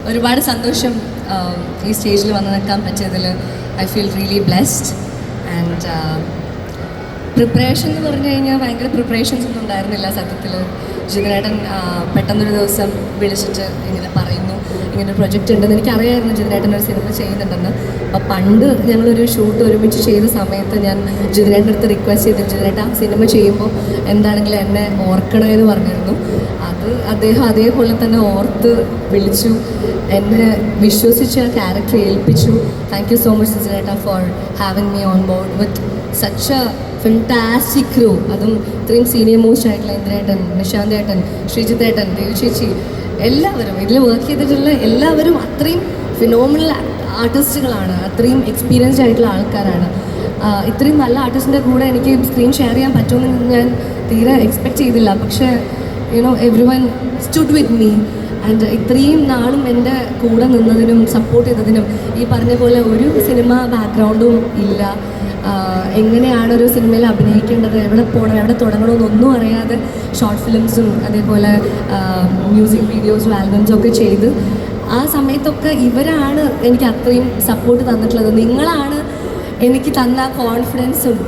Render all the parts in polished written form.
ഒരുപാട് സന്തോഷം ഈ സ്റ്റേജിൽ വന്ന് നിൽക്കാൻ പറ്റിയതിൽ I feel really blessed and preparation എന്ന് പറഞ്ഞു കഴിഞ്ഞാൽ ഭയങ്കര പ്രിപ്പറേഷൻസ് ഒന്നും ഉണ്ടായിരുന്നില്ല സത്യത്തിൽ. ജിതിനേട്ടൻ പെട്ടെന്നൊരു ദിവസം വിളിച്ചിട്ട് ഇങ്ങനെ പറയുന്നു, ഇങ്ങനെ പ്രൊജക്റ്റ് ഉണ്ടെന്ന്. എനിക്കറിയായിരുന്നു ജിതിനേട്ടൻ ഒരു സിനിമ ചെയ്യുന്നുണ്ടെന്ന്. അപ്പോൾ പണ്ട് ഞങ്ങളൊരു ഷൂട്ട് ഒരുമിച്ച് ചെയ്ത സമയത്ത് ഞാൻ ജിതിനേട്ടൻ്റെ അടുത്ത് റിക്വസ്റ്റ് ചെയ്തു, ജിതിനേട്ടൻ ആ സിനിമ ചെയ്യുമ്പോൾ എന്താണെങ്കിലും എന്നെ ഓർക്കണമെന്ന് പറഞ്ഞിരുന്നു. അത് അദ്ദേഹം അതേപോലെ തന്നെ ഓർത്ത് വിളിച്ചു, എന്നെ വിശ്വസിച്ച് ആ ക്യാരക്ടർ ഏൽപ്പിച്ചു. താങ്ക് യു സോ മച്ച് ജിതിനേട്ട for having me on board with such a fantastic crew. അതും ഇത്രയും സീനിയർ മോസ്റ്റ് ആയിട്ടുള്ള ഇന്ദ്രേട്ടൻ, നിശാന്ത് ഏട്ടൻ, ശ്രീജിത്ത് ഏട്ടൻ, ദേവി ചേച്ചി, എല്ലാവരും ഇതിൽ വർക്ക് ചെയ്തിട്ടുള്ള എല്ലാവരും അത്രയും ഫിനോമിനൽ ആർട്ടിസ്റ്റുകളാണ്, അത്രയും എക്സ്പീരിയൻസ്ഡ് ആയിട്ടുള്ള ആൾക്കാരാണ്. ഇത്രയും നല്ല ആർട്ടിസ്റ്റിൻ്റെ കൂടെ എനിക്ക് സ്ക്രീൻ ഷെയർ ചെയ്യാൻ പറ്റുമെന്ന് ഞാൻ തീരെ എക്സ്പെക്റ്റ് ചെയ്തില്ല. പക്ഷേ every one stood with me and ഇത്രയും നാളും എൻ്റെ കൂടെ നിന്നതിനും സപ്പോർട്ട് ചെയ്തതിനും. ഈ പറഞ്ഞ പോലെ ഒരു സിനിമ ബാക്ക്ഗ്രൗണ്ടും ഇല്ല, എങ്ങനെയാണ് ഒരു സിനിമയിൽ അഭിനയിക്കേണ്ടത്, എവിടെ പോകണം, എവിടെ തുടങ്ങണമെന്നൊന്നും അറിയാതെ ഷോർട്ട് ഫിലിംസും അതേപോലെ മ്യൂസിക് വീഡിയോസും ആൽബംസും ഒക്കെ ചെയ്ത് ആ സമയത്തൊക്കെ ഇവരാണ് എനിക്ക് അത്രയും സപ്പോർട്ട് തന്നിട്ടുള്ളത്. നിങ്ങളാണ് എനിക്ക് തന്ന കോൺഫിഡൻസും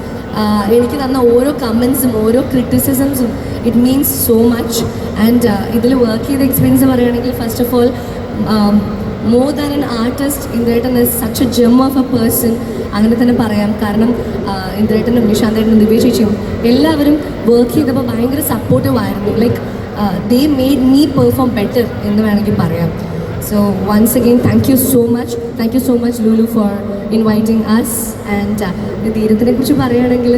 എനിക്ക് തന്ന ഓരോ കമൻസും ഓരോ ക്രിറ്റിസിസംസും. It means so much. And ഇതിൽ വർക്ക് ചെയ്ത എക്സ്പീരിയൻസ് പറയുകയാണെങ്കിൽ first of all more than an artist, ഇന്ദ്രേട്ടൻ is such a gem of a person, അങ്ങനെ തന്നെ പറയാം. കാരണം ഇന്ദ്രേട്ടനും നിശാന്തേട്ടനും ദിവ്യ ചേച്ചിയും എല്ലാവരും വർക്ക് ചെയ്തപ്പോൾ ഭയങ്കര സപ്പോർട്ടീവ് ആയിരുന്നു. Like they made me perform better എന്ന് വേണമെങ്കിൽ പറയാം. So once again thank you so much Lulu for inviting us. And ധീരത്തിനെ കുറിച്ച് പറയുകയാണെങ്കിൽ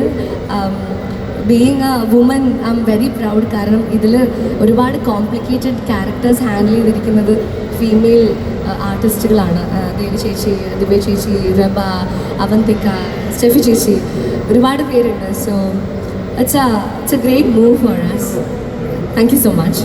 being a woman I am very proud. കാരണം ഇതിൽ ഒരുപാട് കോംപ്ലിക്കേറ്റഡ് ക്യാരക്ടേഴ്സ് ഹാൻഡിൽ ചെയ്തിരിക്കുന്നത് ഫീമെയിൽ ആർട്ടിസ്റ്റുകളാണ്. ദേവി ചേച്ചി, ദിവ്യ ചേച്ചി, രബ, അവന്തിക, സ്റ്റെഫി ചേച്ചി, ഒരുപാട് പേരുണ്ട്. So it's a great move for us. Thank you so much.